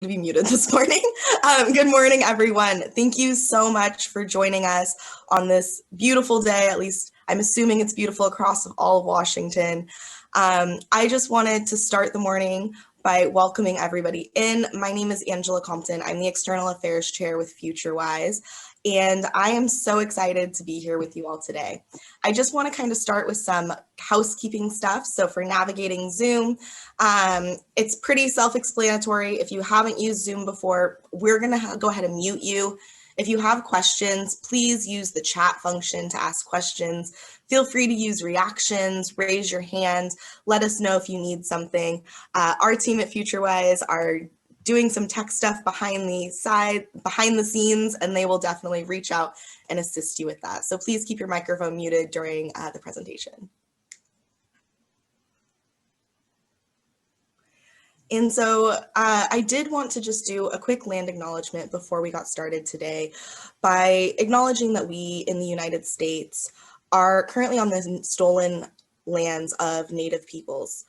to be muted this morning. Good morning, everyone. Thank you so much for joining us on this beautiful day. At least I'm assuming it's beautiful across all of Washington. I just wanted to start the morning by welcoming everybody in. My name is Angela Compton. I'm the External Affairs Chair with FutureWise, and I am so excited to be here with you all today. I just want to kind of start with some housekeeping stuff. So for navigating Zoom, it's pretty self-explanatory. If you haven't used Zoom before, we're going to go ahead and mute you. If you have questions, please use the chat function to ask questions. Feel free to use reactions, raise your hand, let us know if you need something. Our team at FutureWise are doing some tech stuff behind the scenes, and they will definitely reach out and assist you with that. So please keep your microphone muted during the presentation. And so I did want to just do a quick land acknowledgement before we got started today by acknowledging that we in the United States are currently on the stolen lands of Native peoples.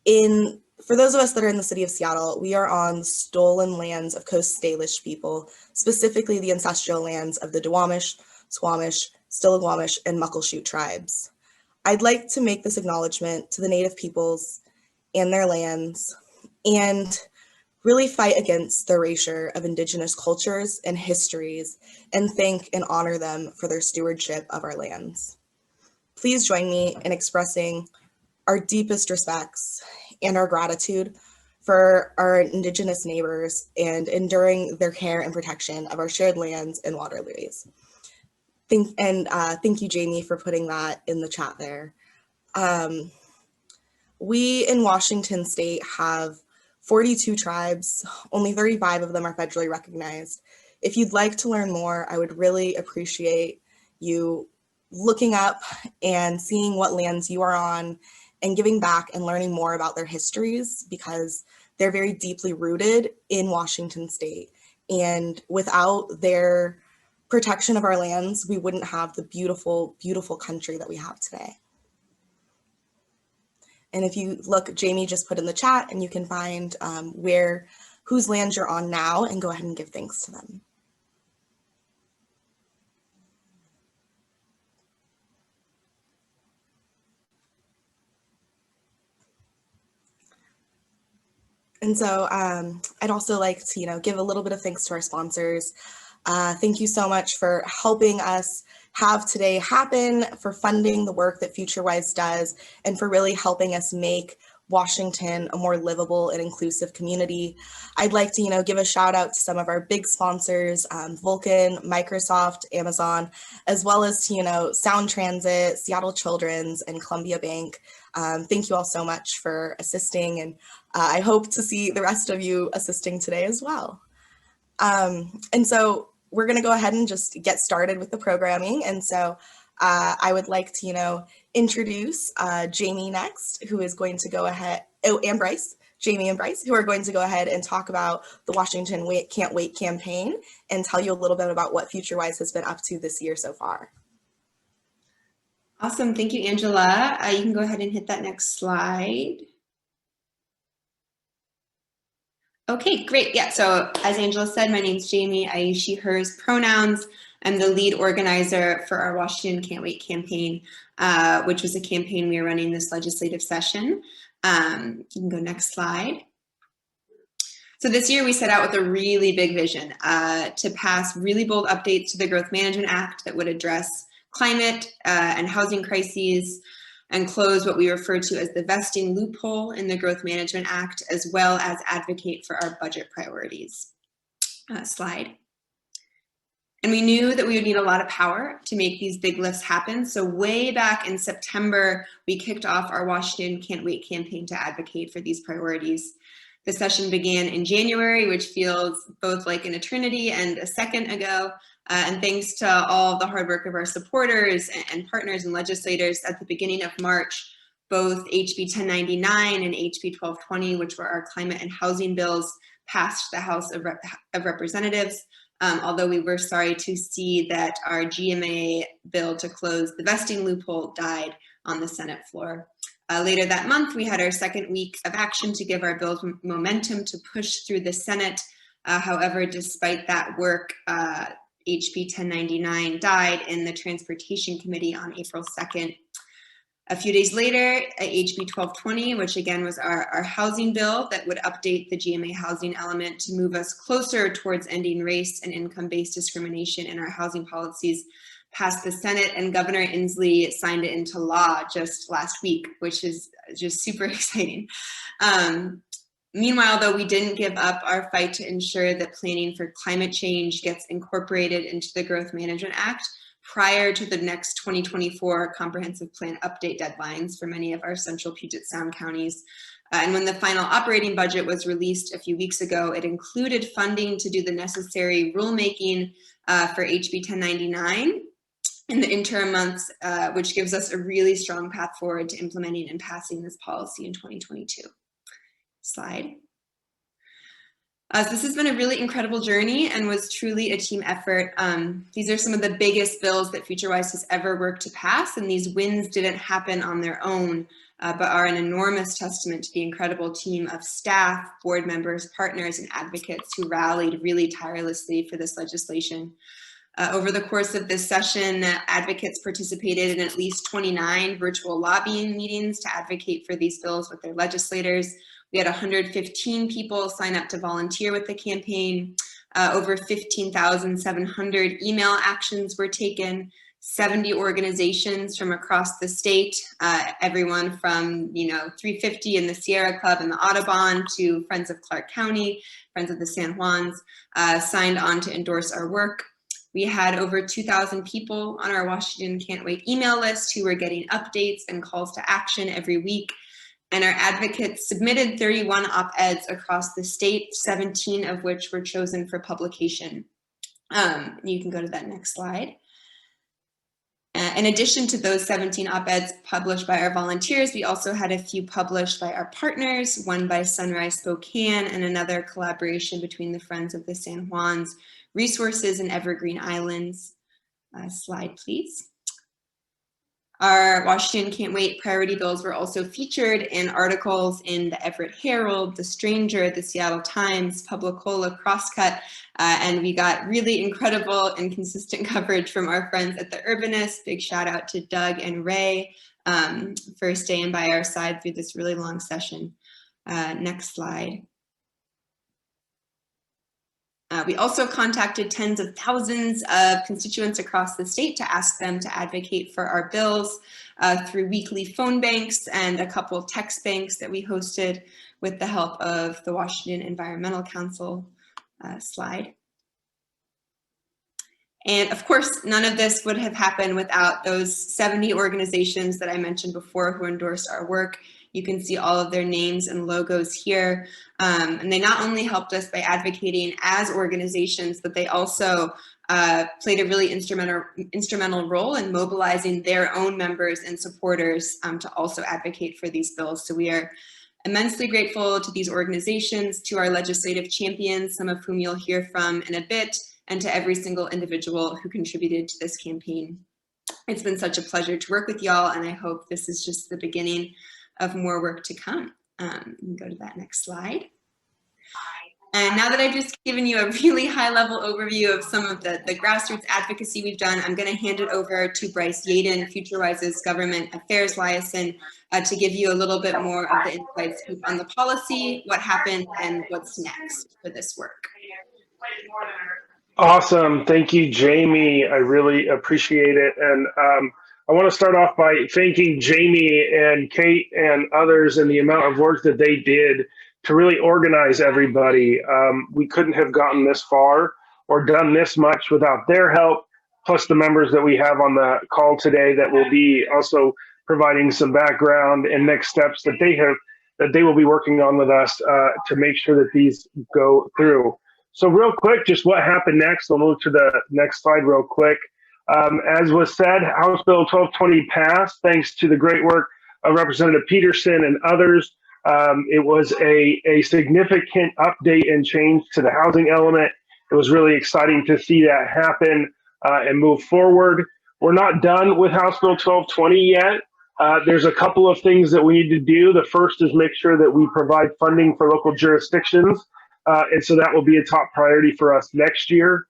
For those of us that are in the city of Seattle, we are on stolen lands of Coast Salish people, specifically the ancestral lands of the Duwamish, Squamish, Stillaguamish, and Muckleshoot tribes. I'd like to make this acknowledgement to the Native peoples and their lands, and really fight against the erasure of Indigenous cultures and histories, and thank and honor them for their stewardship of our lands. Please join me in expressing our deepest respects and our gratitude for our Indigenous neighbors and enduring their care and protection of our shared lands and waterways. Thank you, Jamie, for putting that in the chat there. We in Washington State have 42 tribes, only 35 of them are federally recognized. If you'd like to learn more, I would really appreciate you looking up and seeing what lands you are on and giving back and learning more about their histories, because they're very deeply rooted in Washington State. And without their protection of our lands, we wouldn't have the beautiful, beautiful country that we have today. And if you look, Jamie just put in the chat, and you can find whose lands you're on now and go ahead and give thanks to them. And so I'd also like to, give a little bit of thanks to our sponsors. Thank you so much for helping us have today happen, for funding the work that FutureWise does, and for really helping us make Washington a more livable and inclusive community. I'd like to, give a shout out to some of our big sponsors, Vulcan, Microsoft, Amazon, as well as to, Sound Transit, Seattle Children's, and Columbia Bank. Thank you all so much for assisting, and I hope to see the rest of you assisting today as well. And so we're going to go ahead and just get started with the programming. And so I would like to, introduce Jamie next, who is going to go ahead, and Bryce, Jamie and Bryce, who are going to go ahead and talk about the Washington Can't Wait campaign and tell you a little bit about what FutureWise has been up to this year so far. Awesome. Thank you, Angela. You can go ahead and hit that next slide. Okay, great. Yeah, so as Angela said, my name's Jamie. I use she, hers pronouns. I'm the lead organizer for our Washington Can't Wait campaign, which was a campaign we are running this legislative session. You can go next slide. So this year we set out with a really big vision to pass really bold updates to the Growth Management Act that would address climate and housing crises, and close what we refer to as the vesting loophole in the Growth Management Act, as well as advocate for our budget priorities. Slide. And we knew that we would need a lot of power to make these big lifts happen. So way back in September, we kicked off our Washington Can't Wait campaign to advocate for these priorities. The session began in January, which feels both like an eternity and a second ago. And thanks to all the hard work of our supporters and partners and legislators, at the beginning of March, both HB 1099 and HB 1220, which were our climate and housing bills, passed the House of Representatives. Although we were sorry to see that our GMA bill to close the vesting loophole died on the Senate floor. Later that month, we had our second week of action to give our bills momentum to push through the Senate. However, despite that work, HB 1099 died in the Transportation Committee on April 2nd. A few days later, HB 1220, which again was our housing bill that would update the GMA housing element to move us closer towards ending race and income-based discrimination in our housing policies, passed the Senate, and Governor Inslee signed it into law just last week, which is just super exciting. Meanwhile, though, we didn't give up our fight to ensure that planning for climate change gets incorporated into the Growth Management Act prior to the next 2024 comprehensive plan update deadlines for many of our central Puget Sound counties. And when the final operating budget was released a few weeks ago, it included funding to do the necessary rulemaking for HB 1099 in the interim months, which gives us a really strong path forward to implementing and passing this policy in 2022. Slide. So this has been a really incredible journey and was truly a team effort. These are some of the biggest bills that FutureWise has ever worked to pass, and these wins didn't happen on their own, but are an enormous testament to the incredible team of staff, board members, partners, and advocates who rallied really tirelessly for this legislation. Over the course of this session, advocates participated in at least 29 virtual lobbying meetings to advocate for these bills with their legislators. We had 115 people sign up to volunteer with the campaign. Over 15,700 email actions were taken. 70 organizations from across the state, everyone from 350 and the Sierra Club and the Audubon to Friends of Clark County, Friends of the San Juans, signed on to endorse our work. We had over 2,000 people on our Washington Can't Wait email list who were getting updates and calls to action every week. And our advocates submitted 31 op-eds across the state, 17 of which were chosen for publication. You can go to that next slide. In addition to those 17 op-eds published by our volunteers, we also had a few published by our partners, one by Sunrise Spokane and another collaboration between the Friends of the San Juans, Resources and Evergreen Islands. Slide, please. Our Washington Can't Wait priority bills were also featured in articles in the Everett Herald, The Stranger, the Seattle Times, Publicola, Crosscut, and we got really incredible and consistent coverage from our friends at The Urbanist. Big shout out to Doug and Ray for staying by our side through this really long session. Next slide. We also contacted tens of thousands of constituents across the state to ask them to advocate for our bills through weekly phone banks and a couple text banks that we hosted with the help of the Washington Environmental Council. Slide. And of course, none of this would have happened without those 70 organizations that I mentioned before who endorsed our work. You can see all of their names and logos here. And they not only helped us by advocating as organizations, but they also played a really instrumental role in mobilizing their own members and supporters to also advocate for these bills. So we are immensely grateful to these organizations, to our legislative champions, some of whom you'll hear from in a bit, and to every single individual who contributed to this campaign. It's been such a pleasure to work with y'all, and I hope this is just the beginning of more work to come. You can go to that next slide. And now that I've just given you a really high-level overview of some of the grassroots advocacy we've done, I'm going to hand it over to Bryce Yaden, FutureWise's Government Affairs Liaison, to give you a little bit more of the insights on the policy, what happened, and what's next for this work. Awesome. Thank you, Jamie. I really appreciate it. And I want to start off by thanking Jamie and Kate and others and the amount of work that they did to really organize everybody. We couldn't have gotten this far or done this much without their help, plus the members that we have on the call today that will be also providing some background and next steps that they will be working on with us to make sure that these go through. So real quick, just what happened next. We'll move to the next slide real quick. As was said, House Bill 1220 passed thanks to the great work of Representative Peterson and others. It was a significant update and change to the housing element. It was really exciting to see that happen and move forward. We're not done with House Bill 1220 yet. There's a couple of things that we need to do. The first is make sure that we provide funding for local jurisdictions, and so that will be a top priority for us next year.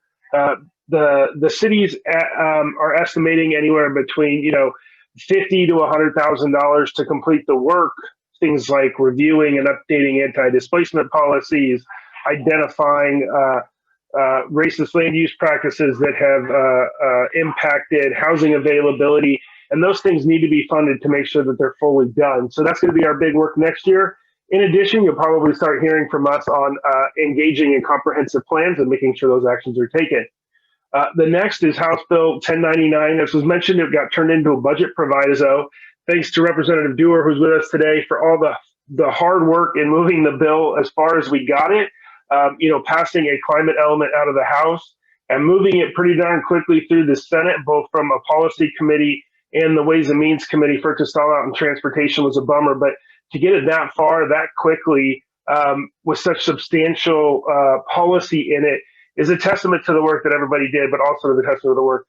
The cities are estimating anywhere between $50 to $100,000 to complete the work. Things like reviewing and updating anti-displacement policies, identifying racist land use practices that have impacted housing availability, and those things need to be funded to make sure that they're fully done. So that's going to be our big work next year. In addition, you'll probably start hearing from us on engaging in comprehensive plans and making sure those actions are taken. The next is House Bill 1099. As was mentioned, it got turned into a budget proviso. Thanks to Representative Dewar, who's with us today, for all the hard work in moving the bill as far as we got it. Passing a climate element out of the House and moving it pretty darn quickly through the Senate, both from a policy committee and the Ways and Means Committee for it to stall out in transportation was a bummer. But to get it that far, that quickly, with such substantial policy in it, is a testament to the work that everybody did, but also to the testament of the work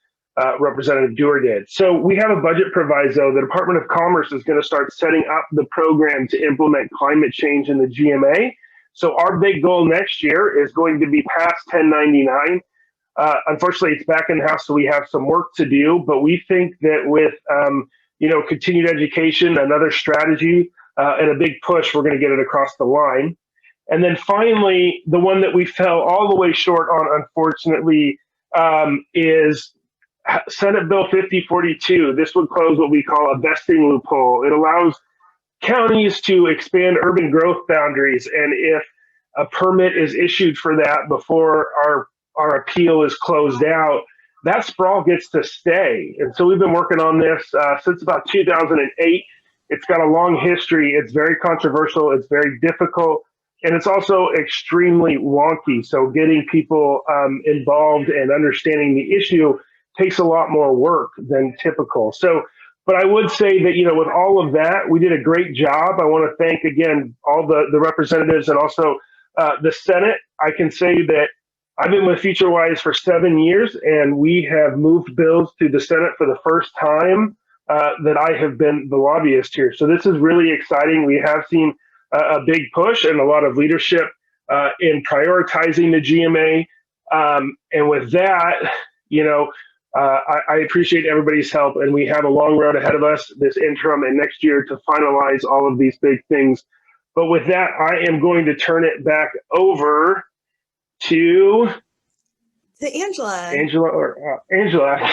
Representative Dewar did. So we have a budget proviso. The Department of Commerce is going to start setting up the program to implement climate change in the GMA. So our big goal next year is going to be past 1099. Unfortunately, it's back in the House, so we have some work to do. But we think that with continued education, another strategy, and a big push, we're going to get it across the line. And then finally, the one that we fell all the way short on, unfortunately, is Senate Bill 5042. This would close what we call a vesting loophole. It allows counties to expand urban growth boundaries, and if a permit is issued for that before our appeal is closed out, that sprawl gets to stay. And so we've been working on this since about 2008. It's got a long history. It's very controversial. It's very difficult. And it's also extremely wonky. So getting people involved and understanding the issue takes a lot more work than typical. So, but I would say that, with all of that, we did a great job. I want to thank, again, all the representatives and also the Senate. I can say that I've been with FutureWise for 7 years, and we have moved bills to the Senate for the first time that I have been the lobbyist here. So this is really exciting. We have seen a big push and a lot of leadership in prioritizing the GMA. And with that, I appreciate everybody's help, and we have a long road ahead of us this interim and next year to finalize all of these big things. But with that, I am going to turn it back over to Angela. Angela.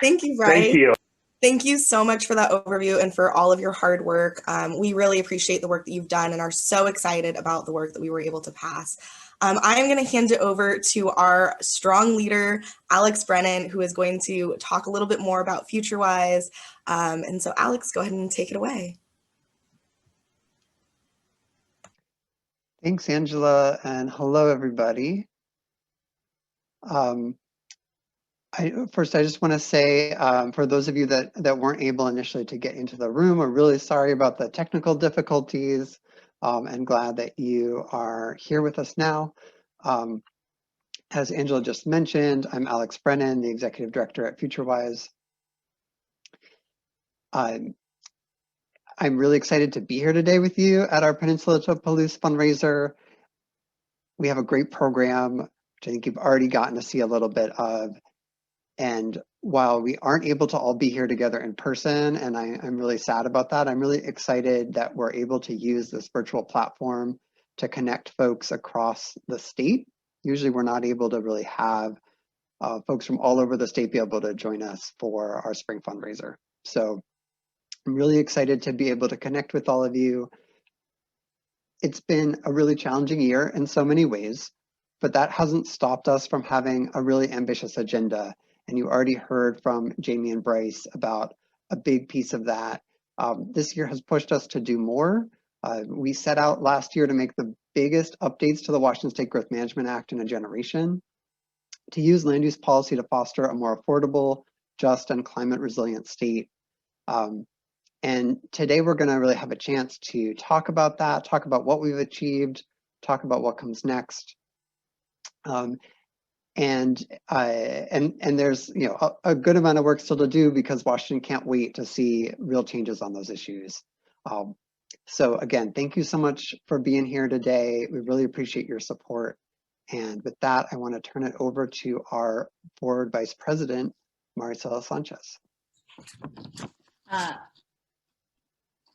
Thank you, Bryce. Thank you. Thank you so much for that overview and for all of your hard work. We really appreciate the work that you've done and are so excited about the work that we were able to pass. I am going to hand it over to our strong leader, Alex Brennan, who is going to talk a little bit more about FutureWise. And so, Alex, go ahead and take it away. Thanks, Angela, and hello, everybody. First, I just want to say, for those of you that weren't able initially to get into the room, we're really sorry about the technical difficulties, and glad that you are here with us now. As Angela just mentioned, I'm Alex Brennan, the Executive Director at FutureWise. I'm really excited to be here today with you at our Peninsula to Palouse fundraiser. We have a great program, which I think you've already gotten to see a little bit of. And while we aren't able to all be here together in person, and I'm really sad about that, I'm really excited that we're able to use this virtual platform to connect folks across the state. Usually we're not able to really have folks from all over the state be able to join us for our spring fundraiser. So I'm really excited to be able to connect with all of you. It's been a really challenging year in so many ways, but that hasn't stopped us from having a really ambitious agenda. And you already heard from Jamie and Bryce about a big piece of that. This year has pushed us to do more. We set out last year to make the biggest updates to the Washington State Growth Management Act in a generation, to use land use policy to foster a more affordable, just, and climate resilient state. And today we're going to really have a chance to talk about that, talk about what we've achieved, talk about what comes next. And there's a good amount of work still to do because Washington can't wait to see real changes on those issues. So again, thank you so much for being here today. We really appreciate your support. And with that, I want to turn it over to our board vice president, Maricela Sanchez.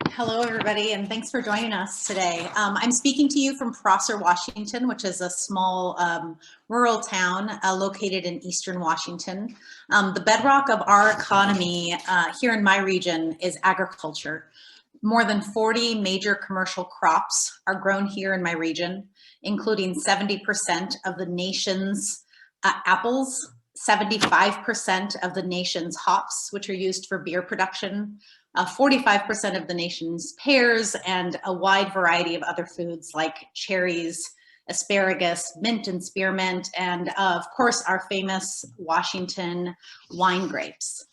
Hello, everybody, and thanks for joining us today. I'm speaking to you from Prosser, Washington, which is a small rural town located in eastern Washington. The bedrock of our economy here in my region is agriculture. More than 40 major commercial crops are grown here in my region, including 70% of the nation's apples, 75% of the nation's hops, which are used for beer production, 45% of the nation's pears, and a wide variety of other foods like cherries, asparagus, mint and spearmint, and of course our famous Washington wine grapes.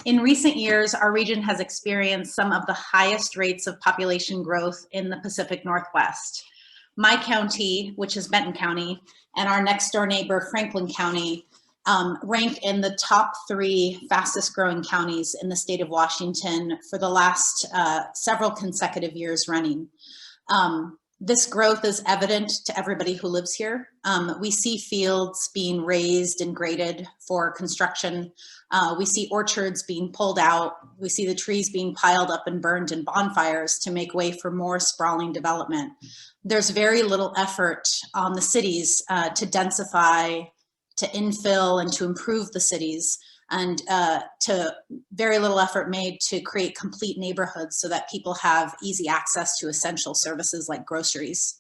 In recent years, our region has experienced some of the highest rates of population growth in the Pacific Northwest. My county, which is Benton County, and our next door neighbor, Franklin County, rank in the top 3 fastest growing counties in the state of Washington for the last several consecutive years running. This growth is evident to everybody who lives here. We see fields being raised and graded for construction. We see orchards being pulled out. We see the trees being piled up and burned in bonfires to make way for more sprawling development. There's very little effort on the cities to densify, to infill, and to improve the cities, and to very little effort made to create complete neighborhoods so that people have easy access to essential services like groceries.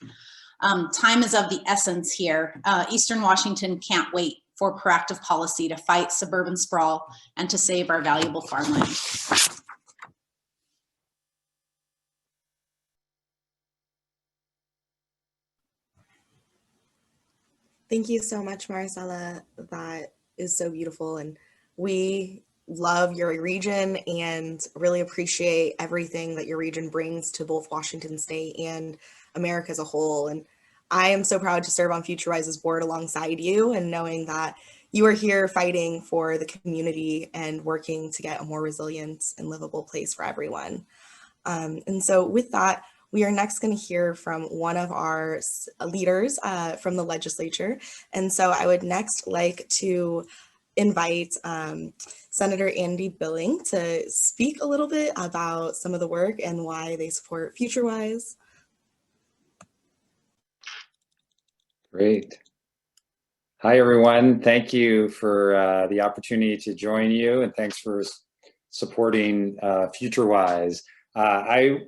Time is of the essence here. Eastern Washington can't wait for proactive policy to fight suburban sprawl and to save our valuable farmland. Thank you so much, Maricela. That is so beautiful. And we love your region and really appreciate everything that your region brings to both Washington State and America as a whole. And I am so proud to serve on FutureWise's board alongside you, and knowing that you are here fighting for the community and working to get a more resilient and livable place for everyone. And so with that, we are next going to hear from one of our leaders from the legislature. And so I would next like to invite Senator Andy Billing to speak a little bit about some of the work and why they support FutureWise. Great. Hi, everyone. Thank you for the opportunity to join you, and thanks for supporting FutureWise. I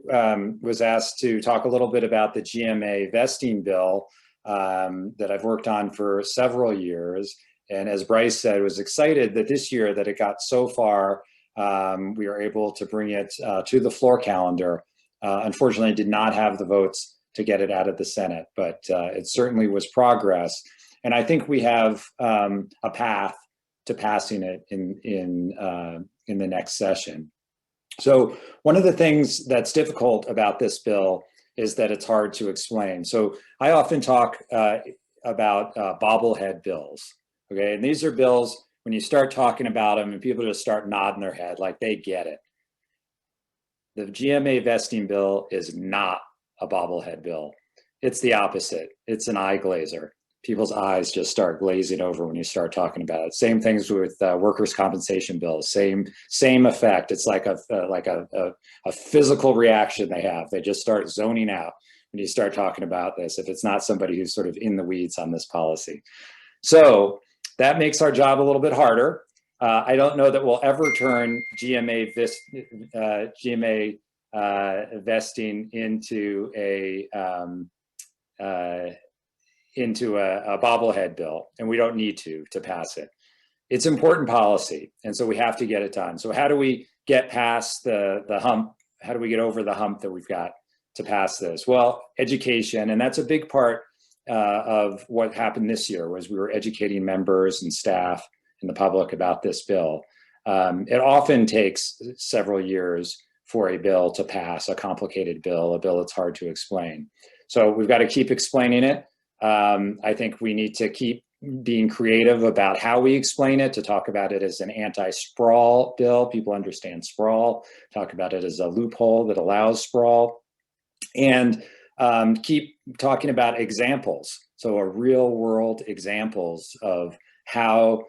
was asked to talk a little bit about the GMA vesting bill that I've worked on for several years. And as Bryce said, was excited that this year that it got so far, we were able to bring it to the floor calendar. Unfortunately, did not have the votes to get it out of the Senate, but it certainly was progress. And I think we have a path to passing it in the next session. So one of the things that's difficult about this bill is that it's hard to explain. So I often talk about bobblehead bills, okay? And these are bills, when you start talking about them and people just start nodding their head like they get it. The GMA vesting bill is not a bobblehead bill. It's the opposite. It's an eye glazer. People's eyes just start glazing over when you start talking about it. Same things with workers' compensation bills. Same effect. It's like a physical reaction they have. They just start zoning out when you start talking about this, if it's not somebody who's sort of in the weeds on this policy. So that makes our job a little bit harder. I don't know that we'll ever turn GMA vesting into a bobblehead bill, and we don't need to pass it. It's important policy, and so we have to get it done. So how do we get past the hump? How do we get over the hump that we've got to pass this? Well, education, and that's a big part of what happened this year, was we were educating members and staff and the public about this bill. It often takes several years for a bill to pass, a complicated bill, a bill that's hard to explain. So we've got to keep explaining it. I think we need to keep being creative about how we explain it, to talk about it as an anti-sprawl bill. People understand sprawl. Talk about it as a loophole that allows sprawl. And keep talking about examples. So a real world examples of how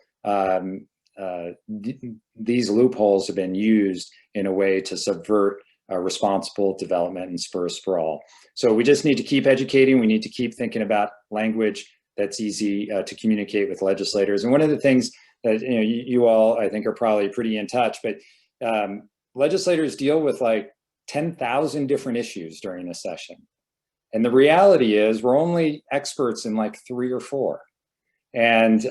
these loopholes have been used in a way to subvert responsible development and spur sprawl. So we just need to keep educating. We need to keep thinking about language that's easy to communicate with legislators. And one of the things that you all, I think, are probably pretty in touch, but legislators deal with like 10,000 different issues during a session. And the reality is we're only experts in like 3 or 4. And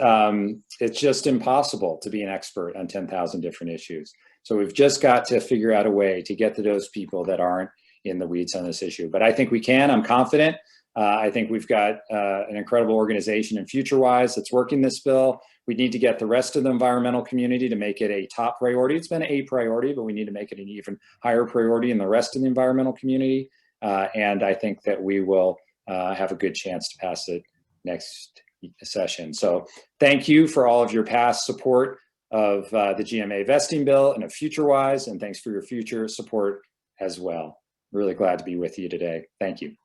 it's just impossible to be an expert on 10,000 different issues. So we've just got to figure out a way to get to those people that aren't in the weeds on this issue. But I think we can. I'm confident. I think we've got an incredible organization in FutureWise that's working this bill. We need to get the rest of the environmental community to make it a top priority. It's been a priority, but we need to make it an even higher priority in the rest of the environmental community. And I think that we will have a good chance to pass it next session. So thank you for all of your past support of the GMA vesting bill and of FutureWise, and thanks for your future support as well. Really glad to be with you today. Thank you.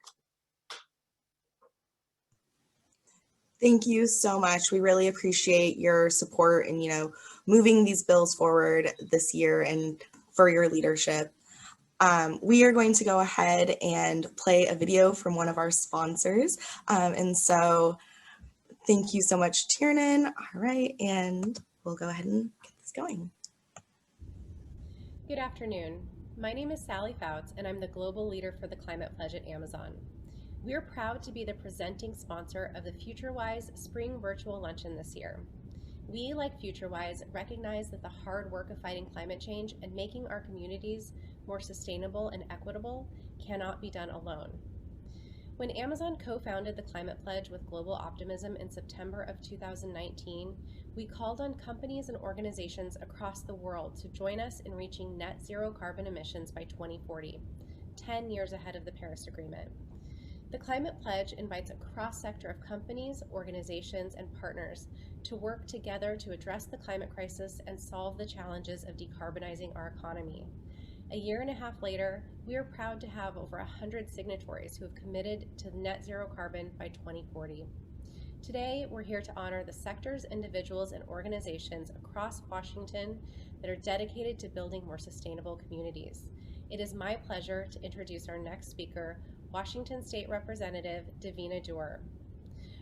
Thank you so much. We really appreciate your support and, moving these bills forward this year, and for your leadership. We are going to go ahead and play a video from one of our sponsors. And so thank you so much, Tiernan. All right, and we'll go ahead and get this going. Good afternoon. My name is Sally Fouts, and I'm the Global Leader for the Climate Pledge at Amazon. We are proud to be the presenting sponsor of the FutureWise Spring Virtual Luncheon this year. We, like FutureWise, recognize that the hard work of fighting climate change and making our communities more sustainable and equitable cannot be done alone. When Amazon co-founded the Climate Pledge with Global Optimism in September of 2019, we called on companies and organizations across the world to join us in reaching net zero carbon emissions by 2040, 10 years ahead of the Paris Agreement. The Climate Pledge invites a cross-sector of companies, organizations, and partners to work together to address the climate crisis and solve the challenges of decarbonizing our economy. A year and a half later, we are proud to have over 100 signatories who have committed to net zero carbon by 2040. Today, we're here to honor the sectors, individuals, and organizations across Washington that are dedicated to building more sustainable communities. It is my pleasure to introduce our next speaker, Washington State Representative Davina Dewar.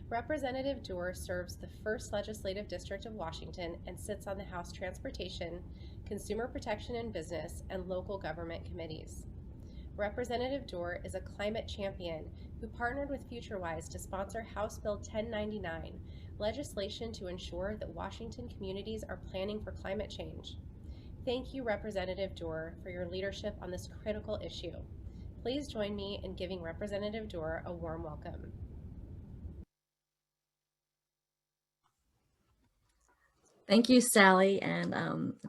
Representative Dewar serves the 1st Legislative District of Washington and sits on the House Transportation, Consumer Protection and Business, and Local Government Committees. Representative Dewar is a climate champion who partnered with FutureWise to sponsor House Bill 1099, legislation to ensure that Washington communities are planning for climate change. Thank you, Representative Dewar, for your leadership on this critical issue. Please join me in giving Representative Dewar a warm welcome. Thank you, Sally, and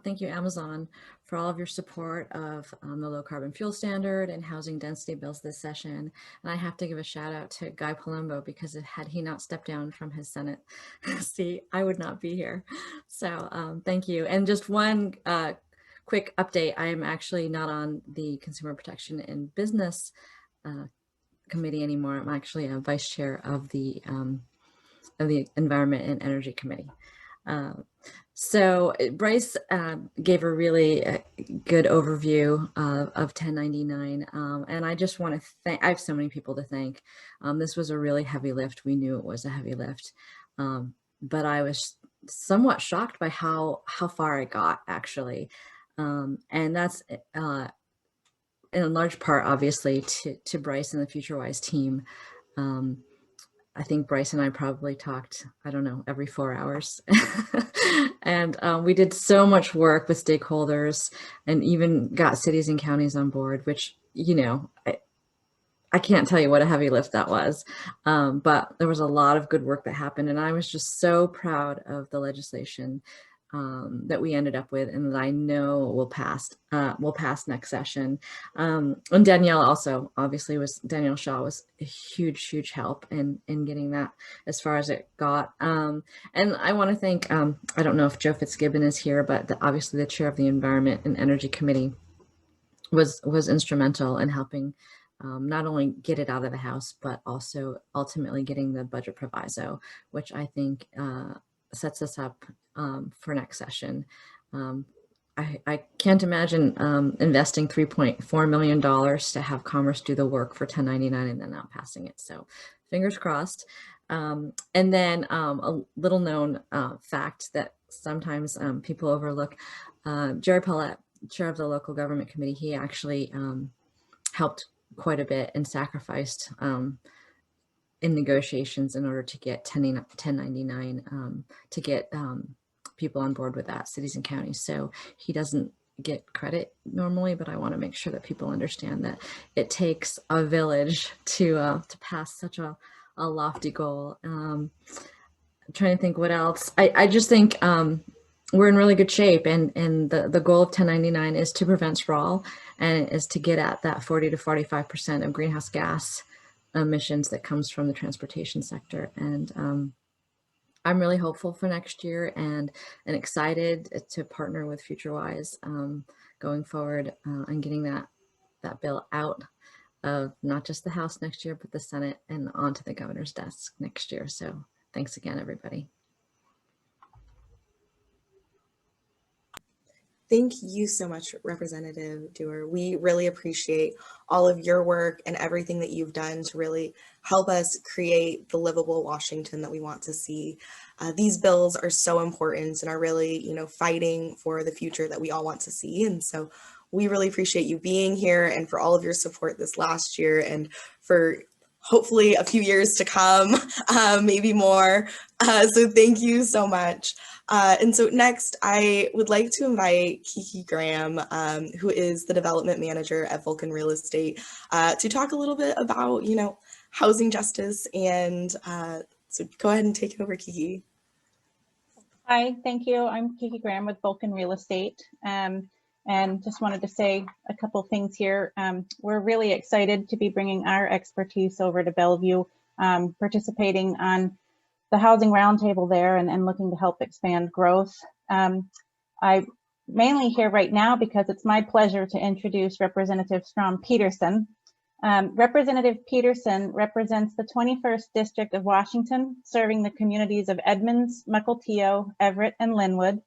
thank you, Amazon, for all of your support of the low carbon fuel standard and housing density bills this session. And I have to give a shout out to Guy Palumbo, because had he not stepped down from his Senate seat, I would not be here. So thank you. And just one quick update, I am actually not on the Consumer Protection and Business Committee anymore. I'm actually a vice chair of the Environment and Energy Committee. So Bryce gave a really good overview of 1099, and I just want to thank, I have so many people to thank. This was a really heavy lift. We knew it was a heavy lift, but I was somewhat shocked by how far I got, actually. And that's in large part, obviously, to Bryce and the FutureWise team. I think Bryce and I probably talked, I don't know, every 4 hours. And we did so much work with stakeholders and even got cities and counties on board, which, I can't tell you what a heavy lift that was. But there was a lot of good work that happened. And I was just so proud of the legislation that we ended up with, and that I know will pass next session. And Danielle also, obviously, Danielle Shaw was a huge help in getting that as far as it got. And I want to thank, I don't know if Joe Fitzgibbon is here, but obviously the chair of the Environment and Energy Committee was instrumental in helping not only get it out of the House, but also ultimately getting the budget proviso, which I think sets us up for next session. I can't imagine investing $3.4 million to have Commerce do the work for 1099 and then not passing it. So fingers crossed. And then a little known fact that sometimes people overlook, Jerry Paulette, chair of the local government committee, he actually helped quite a bit and sacrificed in negotiations in order to get 1099 to get people on board with that, cities and counties. So he doesn't get credit normally, but I want to make sure that people understand that it takes a village to pass such a lofty goal. I'm trying to think what else. I just think we're in really good shape, and the goal of 1099 is to prevent sprawl, and is to get at that 40 to 45% of greenhouse gas emissions that comes from the transportation sector. And I'm really hopeful for next year and excited to partner with FutureWise going forward and getting that bill out of not just the House next year, but the Senate and onto the governor's desk next year. So thanks again, everybody. Thank you so much, Representative Dewar. We really appreciate all of your work and everything that you've done to really help us create the livable Washington that we want to see. These bills are so important and are really, fighting for the future that we all want to see. And so we really appreciate you being here and for all of your support this last year and for hopefully a few years to come, maybe more. So thank you so much. And so next, I would like to invite Kiki Graham, who is the development manager at Vulcan Real Estate, to talk a little bit about, housing justice. And so go ahead and take it over, Kiki. Hi, thank you. I'm Kiki Graham with Vulcan Real Estate. And just wanted to say a couple things here. We're really excited to be bringing our expertise over to Bellevue, participating on the housing roundtable there and looking to help expand growth. I'm mainly here right now because it's my pleasure to introduce Representative Strom Peterson. Representative Peterson represents the 21st District of Washington, serving the communities of Edmonds, Mukilteo, Everett, and Linwood.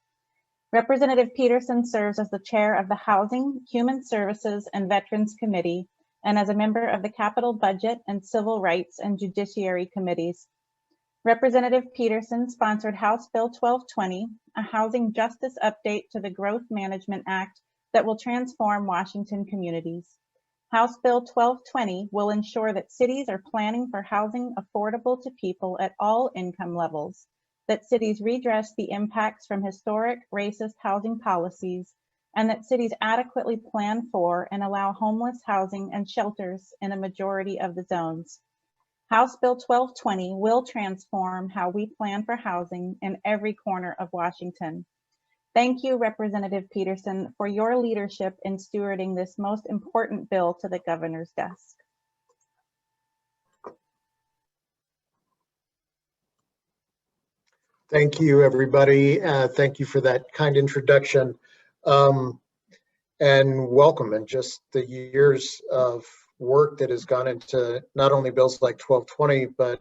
Representative Peterson serves as the chair of the Housing, Human Services, and Veterans Committee, and as a member of the Capital Budget and Civil Rights and Judiciary Committees. Representative Peterson sponsored House Bill 1220, a housing justice update to the Growth Management Act that will transform Washington communities. House Bill 1220 will ensure that cities are planning for housing affordable to people at all income levels, that cities redress the impacts from historic racist housing policies, and that cities adequately plan for and allow homeless housing and shelters in a majority of the zones. House Bill 1220 will transform how we plan for housing in every corner of Washington. Thank you, Representative Peterson, for your leadership in stewarding this most important bill to the governor's desk. Thank you, everybody. Thank you for that kind introduction. And welcome, and just the years of work that has gone into not only bills like 1220, but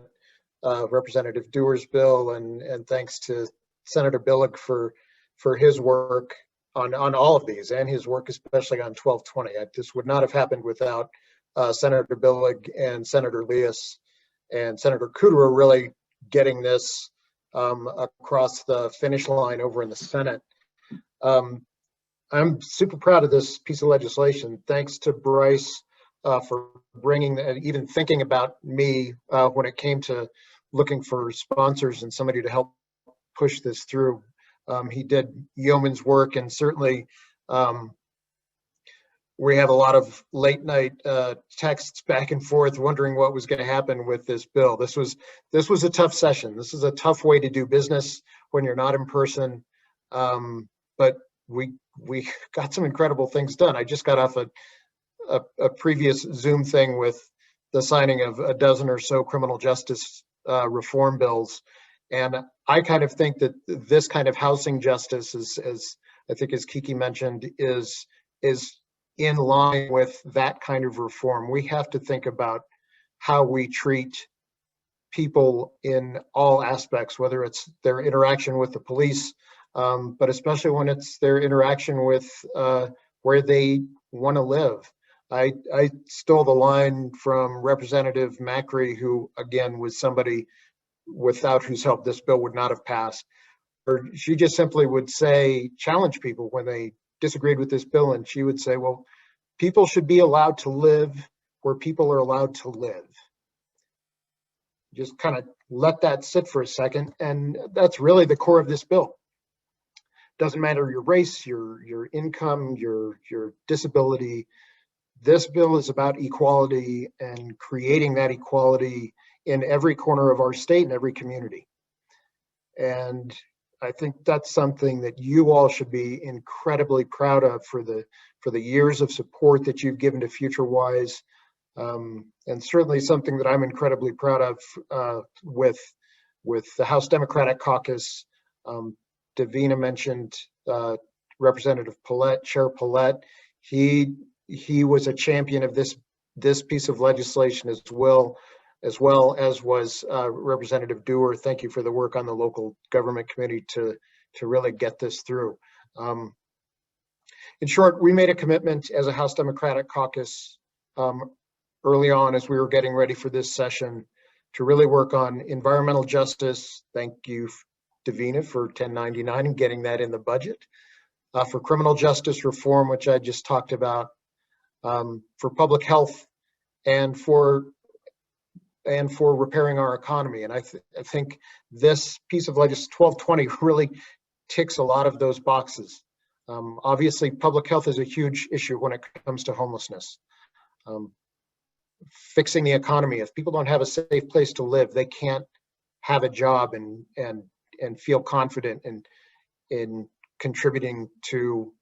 Representative Dewar's bill, and thanks to Senator Billig for his work on all of these, and his work especially on 1220. This would not have happened without Senator Billig and Senator Leas and Senator Kuderer really getting this across the finish line over in the Senate. I'm super proud of this piece of legislation. Thanks to Bryce for bringing, even thinking about me when it came to looking for sponsors and somebody to help push this through. He did yeoman's work, and certainly we have a lot of late night texts back and forth wondering what was going to happen with this bill. This was a tough session. This is a tough way to do business when you're not in person. But we got some incredible things done. I just got off a previous Zoom thing with the signing of a dozen or so criminal justice reform bills. And I kind of think that this kind of housing justice, as I think as Kiki mentioned, is in line with that kind of reform. We have to think about how we treat people in all aspects, whether it's their interaction with the police, but especially when it's their interaction with where they want to live. I stole the line from Representative Macri, who again was somebody without whose help this bill would not have passed. Or she just simply would say, challenge people when they disagreed with this bill, and she would say, well, people should be allowed to live where people are allowed to live. Just kind of let that sit for a second, and that's really the core of this bill. Doesn't matter your race, your income, your disability. This bill is about equality and creating that equality in every corner of our state and every community. And I think that's something that you all should be incredibly proud of for the years of support that you've given to FutureWise, and certainly something that I'm incredibly proud of with the House Democratic Caucus. Davina mentioned Representative Paulette, Chair Paulette. He was a champion of this piece of legislation as well as was Representative Dewar. Thank you for the work on the local government committee to really get this through. In short, we made a commitment as a House Democratic Caucus early on as we were getting ready for this session to really work on environmental justice. Thank you, Davina, for 1099 and getting that in the budget. For criminal justice reform, which I just talked about, for public health, and for repairing our economy. And I think this piece of legislation 1220 really ticks a lot of those boxes. Obviously, public health is a huge issue when it comes to homelessness. Fixing the economy. If people don't have a safe place to live, they can't have a job and feel confident in contributing to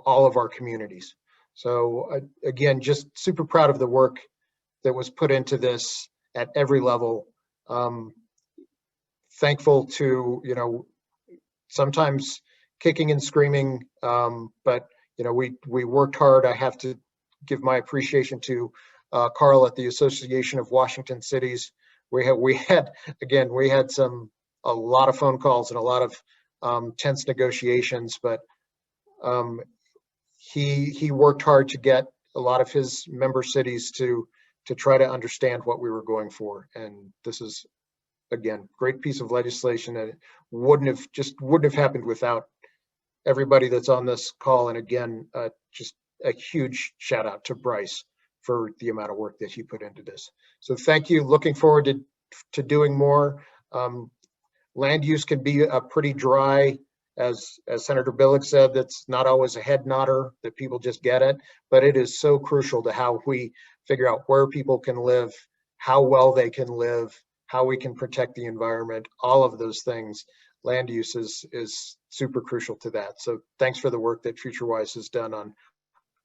all of our communities. So again, just super proud of the work that was put into this at every level. Thankful to, sometimes kicking and screaming, but we worked hard. I have to give my appreciation to Carl at the Association of Washington Cities. We had a lot of phone calls and a lot of tense negotiations, but he worked hard to get a lot of his member cities to try to understand what we were going for. And this is, again, great piece of legislation, and it wouldn't have happened without everybody that's on this call. And again, just a huge shout out to Bryce for the amount of work that he put into this. So thank you. Looking forward to doing more. Land use can be a pretty dry, as Senator Billick said, that's not always a head nodder, that people just get it, but it is so crucial to how we figure out where people can live, how well they can live, how we can protect the environment, all of those things. Land use is super crucial to that. So thanks for the work that FutureWise has done on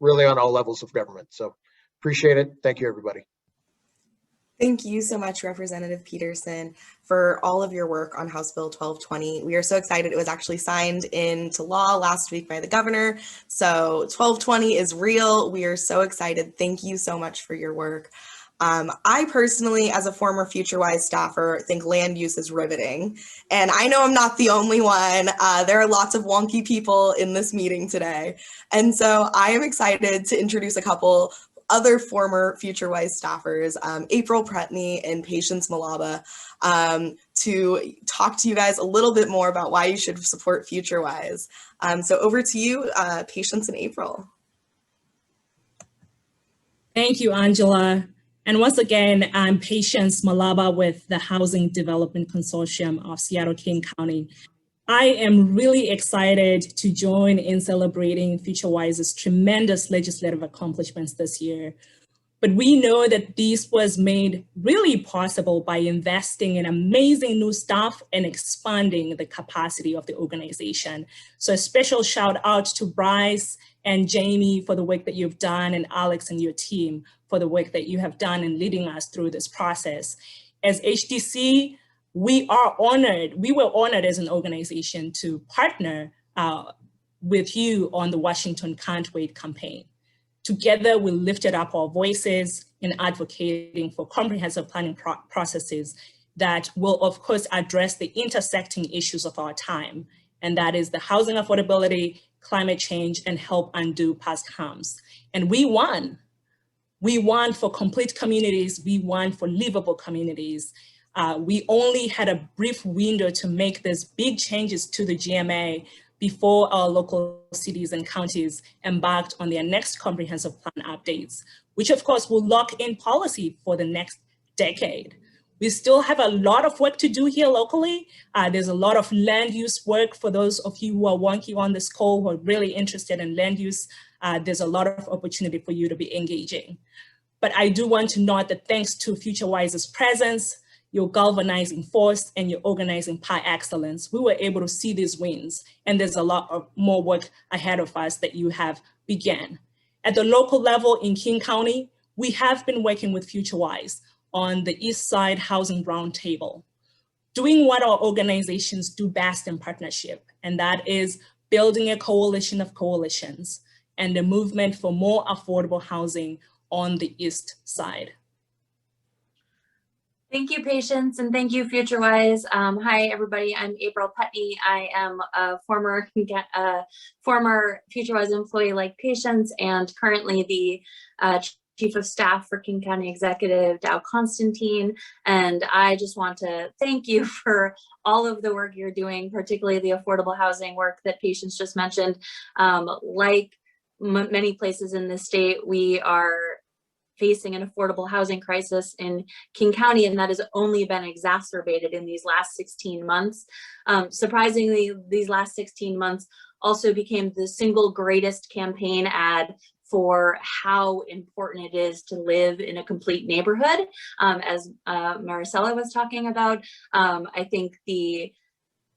all levels of government. So appreciate it. Thank you, everybody. Thank you so much, Representative Peterson, for all of your work on House Bill 1220. We are so excited. It was actually signed into law last week by the governor. So 1220 is real. We are so excited. Thank you so much for your work. I personally, as a former FutureWise staffer, think land use is riveting. And I know I'm not the only one. There are lots of wonky people in this meeting today. And so I am excited to introduce a couple other former FutureWise staffers, April Pretney and Patience Malaba, to talk to you guys a little bit more about why you should support FutureWise. So over to you, Patience and April. Thank you, Angela. And once again, I'm Patience Malaba with the Housing Development Consortium of Seattle-King County. I am really excited to join in celebrating FutureWise's tremendous legislative accomplishments this year. But we know that this was made really possible by investing in amazing new staff and expanding the capacity of the organization. So a special shout out to Bryce and Jamie for the work that you've done, and Alex and your team for the work that you have done in leading us through this process. As HDC, we were honored as an organization to partner with you on the Washington Can't Wait campaign. Together, we lifted up our voices in advocating for comprehensive planning processes that will, of course, address the intersecting issues of our time, and that is the housing affordability, climate change, and help undo past harms. And we won. We won for complete communities. We won for livable communities. We only had a brief window to make these big changes to the GMA before our local cities and counties embarked on their next comprehensive plan updates, which of course will lock in policy for the next decade. We still have a lot of work to do here locally. There's a lot of land use work for those of you who are working on this call who are really interested in land use. There's a lot of opportunity for you to be engaging. But I do want to note that thanks to FutureWise's presence, your galvanizing force, and your organizing par excellence, we were able to see these wins. And there's a lot of more work ahead of us that you have begun. At the local level in King County, we have been working with FutureWise on the East Side Housing Roundtable, doing what our organizations do best in partnership, and that is building a coalition of coalitions and a movement for more affordable housing on the East Side. Thank you, Patience, and thank you, FutureWise. Hi, everybody. I'm April Putney. I am a former FutureWise employee like Patience, and currently the Chief of Staff for King County Executive Dow Constantine. And I just want to thank you for all of the work you're doing, particularly the affordable housing work that Patience just mentioned. Like many places in this state, we are facing an affordable housing crisis in King County, and that has only been exacerbated in these last 16 months. Surprisingly, these last 16 months also became the single greatest campaign ad for how important it is to live in a complete neighborhood. As Maricela was talking about, I think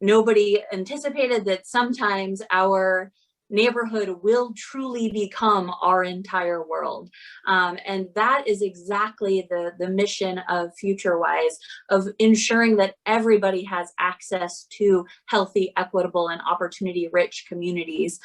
nobody anticipated that sometimes our neighborhood will truly become our entire world. And that is exactly the mission of FutureWise, of ensuring that everybody has access to healthy, equitable, and opportunity-rich communities.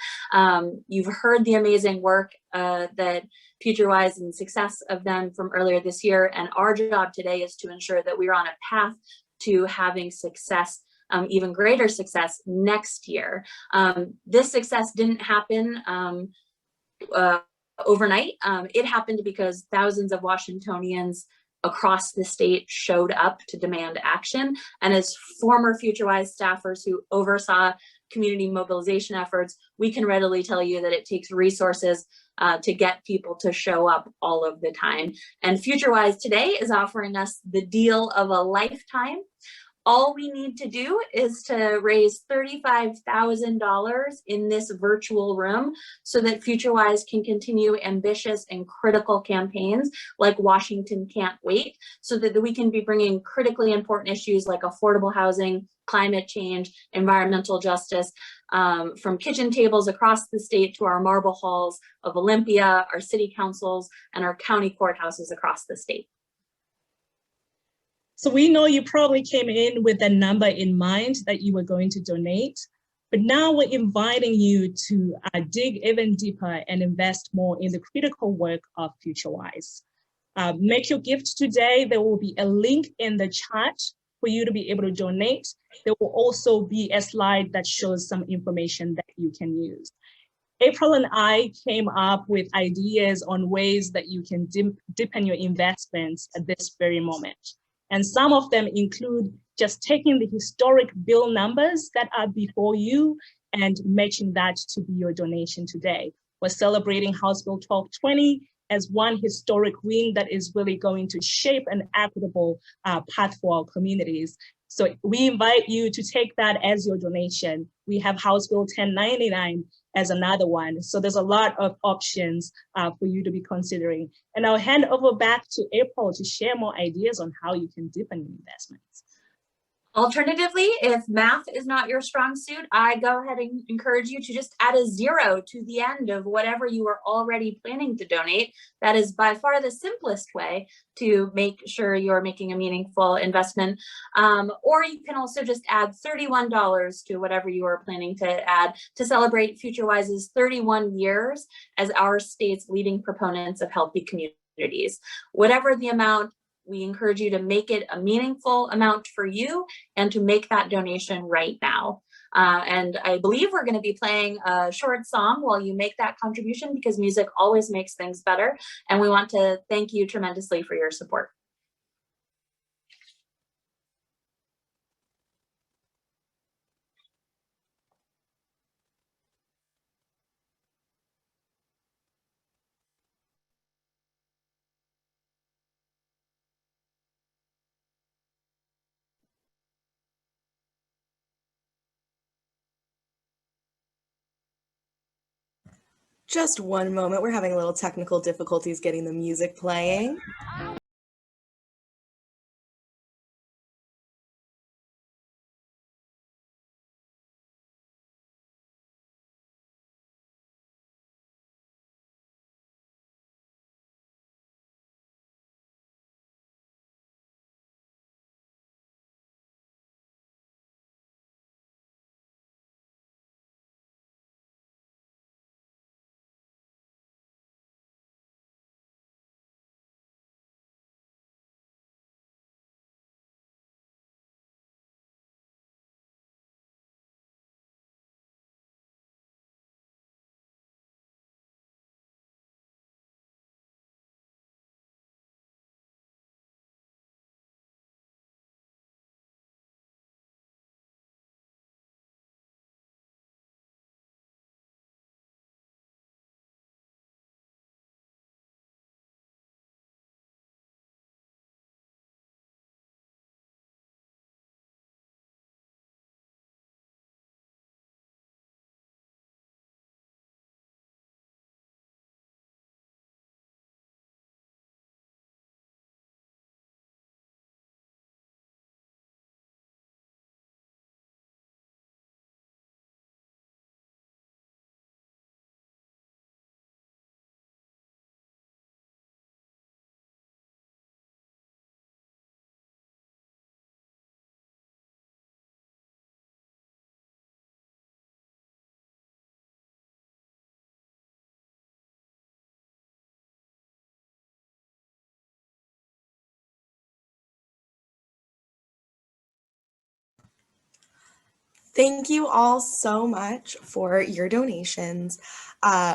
You've heard the amazing work that FutureWise and success of them from earlier this year, and our job today is to ensure that we're on a path to having success, even greater success next year. This success didn't happen overnight. It happened because thousands of Washingtonians across the state showed up to demand action. And as former FutureWise staffers who oversaw community mobilization efforts, we can readily tell you that it takes resources to get people to show up all of the time. And FutureWise today is offering us the deal of a lifetime. All we need to do is to raise $35,000 in this virtual room so that FutureWise can continue ambitious and critical campaigns like Washington Can't Wait, so that we can be bringing critically important issues like affordable housing, climate change, environmental justice, from kitchen tables across the state to our marble halls of Olympia, our city councils, and our county courthouses across the state. So we know you probably came in with a number in mind that you were going to donate, but now we're inviting you to dig even deeper and invest more in the critical work of FutureWise. Make your gift today. There will be a link in the chat for you to be able to donate. There will also be a slide that shows some information that you can use. April and I came up with ideas on ways that you can deepen your investments at this very moment. And some of them include just taking the historic bill numbers that are before you and matching that to be your donation today. We're celebrating House Bill 1220, as one historic win that is really going to shape an equitable path for our communities. So we invite you to take that as your donation. We have House Bill 1099 as another one. So there's a lot of options for you to be considering. And I'll hand over back to April to share more ideas on how you can deepen your investments. Alternatively, if math is not your strong suit, I go ahead and encourage you to just add a 0 to the end of whatever you are already planning to donate. That is by far the simplest way to make sure you're making a meaningful investment. Or you can also just add $31 to whatever you are planning to add to celebrate FutureWise's 31 years as our state's leading proponents of healthy communities. Whatever the amount, we encourage you to make it a meaningful amount for you and to make that donation right now. And I believe we're going to be playing a short song while you make that contribution, because music always makes things better. And we want to thank you tremendously for your support. Just one moment. We're having a little technical difficulties getting the music playing. Thank you all so much for your donations.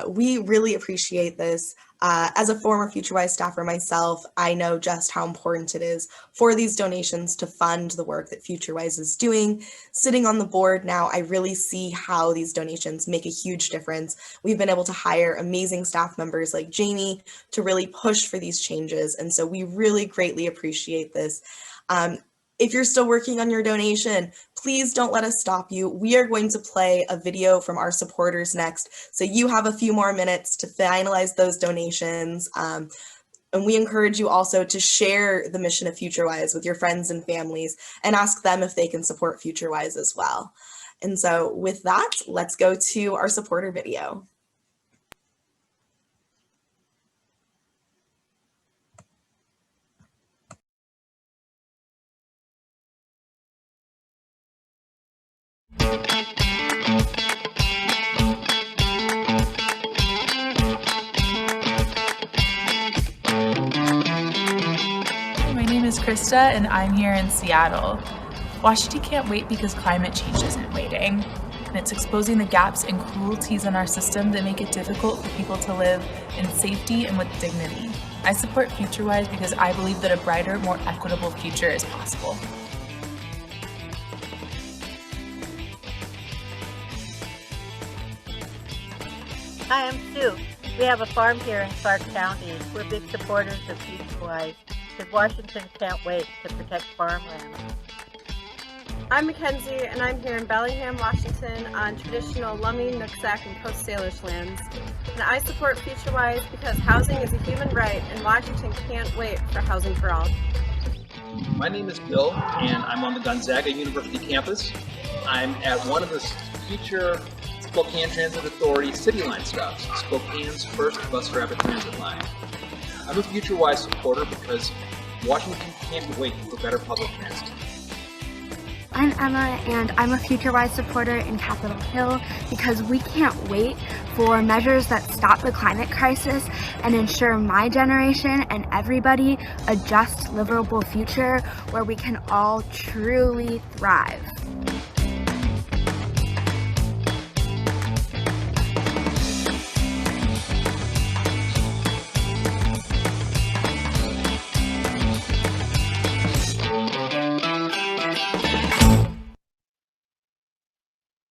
We really appreciate this. As a former FutureWise staffer myself, I know just how important it is for these donations to fund the work that FutureWise is doing. Sitting on the board now, I really see how these donations make a huge difference. We've been able to hire amazing staff members like Jamie to really push for these changes, and so we really greatly appreciate this. If you're still working on your donation, please don't let us stop you. We are going to play a video from our supporters next, so you have a few more minutes to finalize those donations. And we encourage you also to share the mission of FutureWise with your friends and families and ask them if they can support FutureWise as well. And so with that, let's go to our supporter video. My name is Krista and I'm here in Seattle. Washington can't wait because climate change isn't waiting. And it's exposing the gaps and cruelties in our system that make it difficult for people to live in safety and with dignity. I support FutureWise because I believe that a brighter, more equitable future is possible. Hi, I'm Sue. We have a farm here in Clark County. We're big supporters of FutureWise because Washington can't wait to protect farmland. I'm Mackenzie, and I'm here in Bellingham, Washington on traditional Lummi, Nooksack, and Coast Salish lands. And I support FutureWise because housing is a human right, and Washington can't wait for housing for all. My name is Bill, and I'm on the Gonzaga University campus. I'm at one of the future Spokane Transit Authority City Line stops, Spokane's first bus rapid transit line. I'm a FutureWise supporter because Washington can't wait for better public transit. I'm Emma, and I'm a FutureWise supporter in Capitol Hill because we can't wait for measures that stop the climate crisis and ensure my generation and everybody a just, livable future where we can all truly thrive.